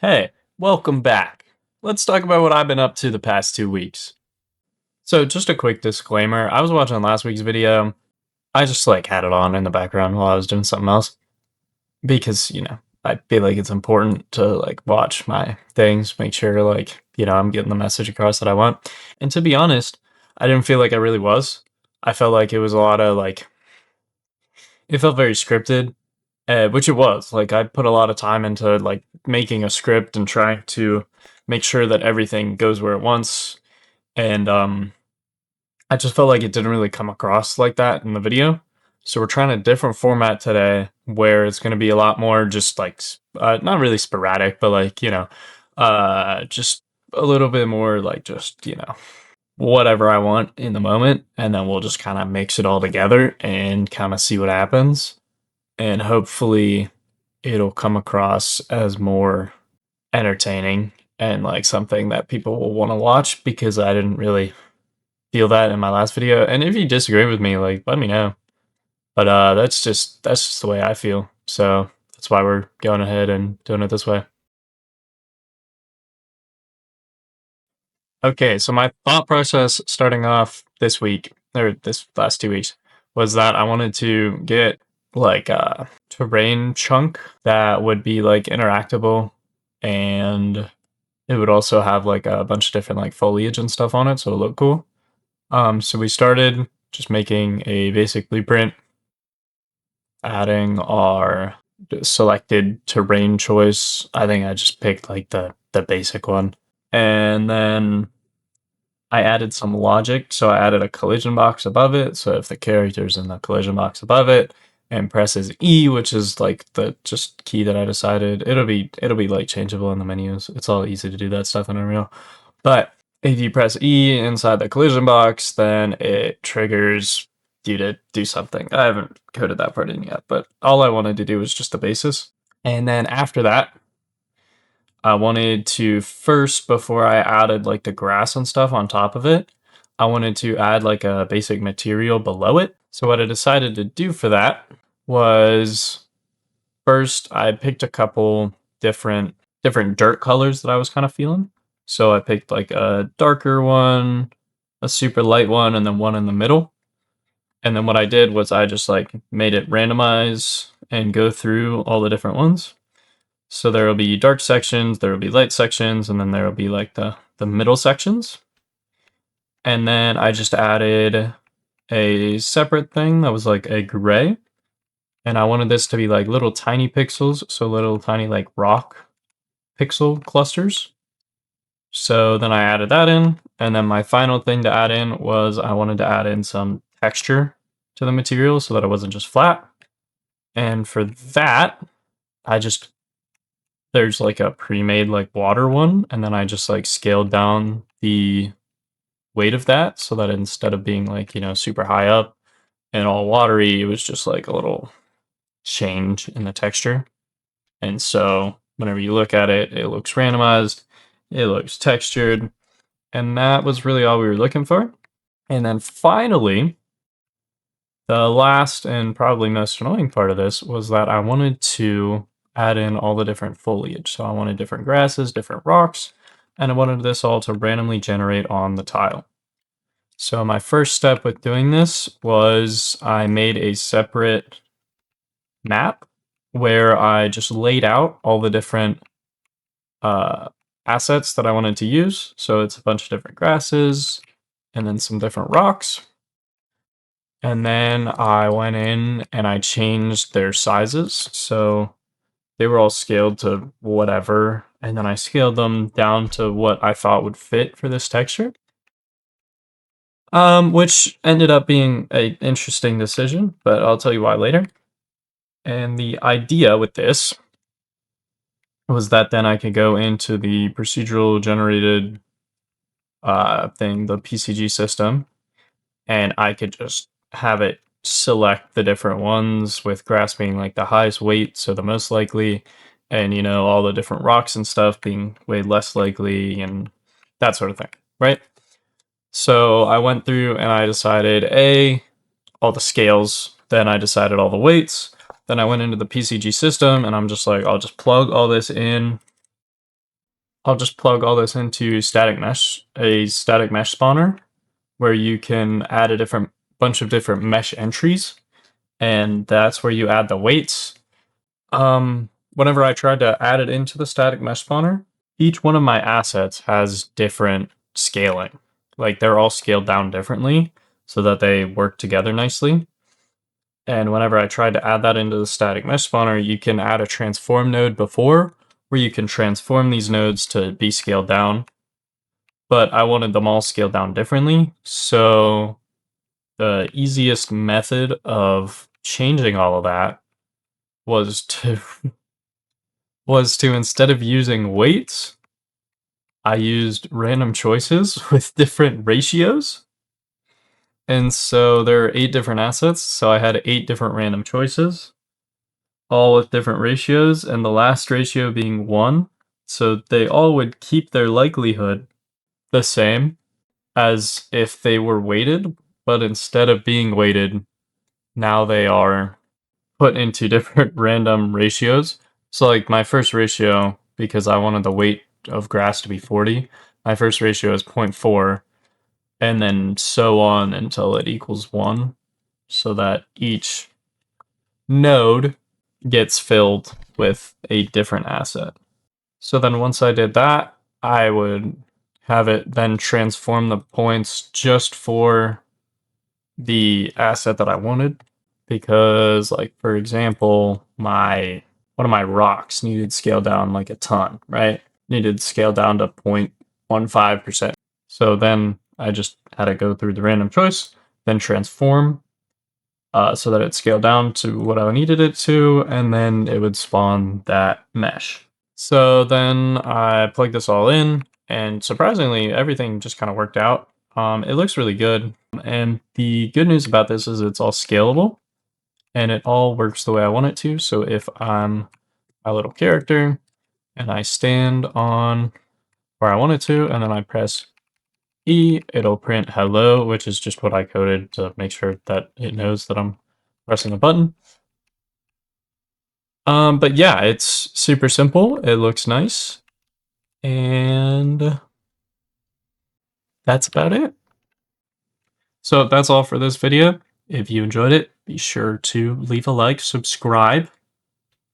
Hey, welcome back. Let's talk about what I've been up to the past 2 weeks. So, just a quick disclaimer, I was watching last week's video. I just had it on in the background while I was doing something else because, I feel like it's important to watch my things, make sure I'm getting the message across that I want. And to be honest, I didn't feel like I really was. I felt like it was a lot of it felt very scripted, which it was. I put a lot of time into making a script and trying to make sure that everything goes where it wants. And I just felt like it didn't really come across like that in the video. So we're trying a different format today where it's going to be a lot more just not really sporadic, but just a little bit more whatever I want in the moment. And then we'll just kind of mix it all together and kind of see what happens. And hopefully it'll come across as more entertaining and something that people will want to watch, because I didn't really feel that in my last video. And if you disagree with me, let me know. But that's just the way I feel. So that's why we're going ahead and doing it this way. Okay, so my thought process starting off this week, or this last 2 weeks, was that I wanted to get a terrain chunk that would be interactable, and it would also have a bunch of different foliage and stuff on it, so it'll look cool. So we started just making a basic blueprint, adding our selected terrain choice. I think I just picked the basic one. And then I added some logic, so I added a collision box above it. So if the character's in the collision box above it and presses E, which is the just key that I decided, it'll be changeable in the menus. It's all easy to do that stuff in Unreal. But if you press E inside the collision box, then it triggers you to do something. I haven't coded that part in yet, but all I wanted to do was just the basis. And then after that, I wanted to first, before I added the grass and stuff on top of it, I wanted to add a basic material below it. So what I decided to do for that was, first I picked a couple different dirt colors that I was kind of feeling. So I picked a darker one, a super light one, and then one in the middle. And then what I did was I just made it randomize and go through all the different ones. So there will be dark sections, there will be light sections, and then there will be the middle sections. And then I just added a separate thing that was a gray. And I wanted this to be little tiny pixels, so little tiny rock pixel clusters. So then I added that in, and then my final thing to add in was I wanted to add in some texture to the material so that it wasn't just flat. And for that, there's a pre-made water one, and then I just scaled down the weight of that so that instead of being super high up and all watery, it was just a little change in the texture. And so whenever you look at it, it looks randomized, it looks textured, and that was really all we were looking for. And then finally, the last and probably most annoying part of this was that I wanted to add in all the different foliage. So I wanted different grasses, different rocks, and I wanted this all to randomly generate on the tile. So my first step with doing this was I made a separate map where I just laid out all the different assets that I wanted to use. So it's a bunch of different grasses and then some different rocks. And then I went in and I changed their sizes. So they were all scaled to whatever, and then I scaled them down to what I thought would fit for this texture. Which ended up being an interesting decision, but I'll tell you why later. And the idea with this was that then I could go into the procedural generated thing, the PCG system, and I could just have it select the different ones, with grass being the highest weight, so the most likely, and all the different rocks and stuff being way less likely, and that sort of thing, right? So I went through and I decided all the scales, then I decided all the weights, then I went into the PCG system and I'm just I'll just plug all this in I'll just plug all this into static mesh, a static mesh spawner, where you can add a different bunch of different mesh entries, and that's where you add the weights. Whenever I tried to add it into the static mesh spawner, each one of my assets has different scaling. Like they're all scaled down differently so that they work together nicely. And whenever I tried to add that into the static mesh spawner, you can add a transform node before, where you can transform these nodes to be scaled down. But I wanted them all scaled down differently. So the easiest method of changing all of that was to instead of using weights, I used random choices with different ratios. And so there are 8 different assets, so I had 8 different random choices, all with different ratios, and the last ratio being 1. So they all would keep their likelihood the same as if they were weighted, but instead of being weighted, now they are put into different random ratios. So like my first ratio, because I wanted the weight of grass to be 40, my first ratio is 0.4, and then so on until it equals 1, so that each node gets filled with a different asset. So then once I did that, I would have it then transform the points just for the asset that I wanted. Because, like, for example, one of my rocks needed scaled down like a ton, right? Needed scaled down to 0.15%. So then I just had to go through the random choice, then transform so that it scaled down to what I needed it to, and then it would spawn that mesh. So then I plugged this all in, and surprisingly, everything just kind of worked out. It looks really good, and the good news about this is it's all scalable, and it all works the way I want it to. So if I'm a little character, and I stand on where I want it to, and then I press E, it'll print hello, which is just what I coded to make sure that it knows that I'm pressing a button. But yeah, it's super simple. It looks nice. And that's about it. So that's all for this video. If you enjoyed it, be sure to leave a like, subscribe.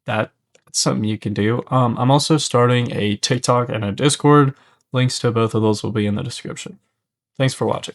That's something you can do. I'm also starting a TikTok and a Discord. Links to both of those will be in the description. Thanks for watching.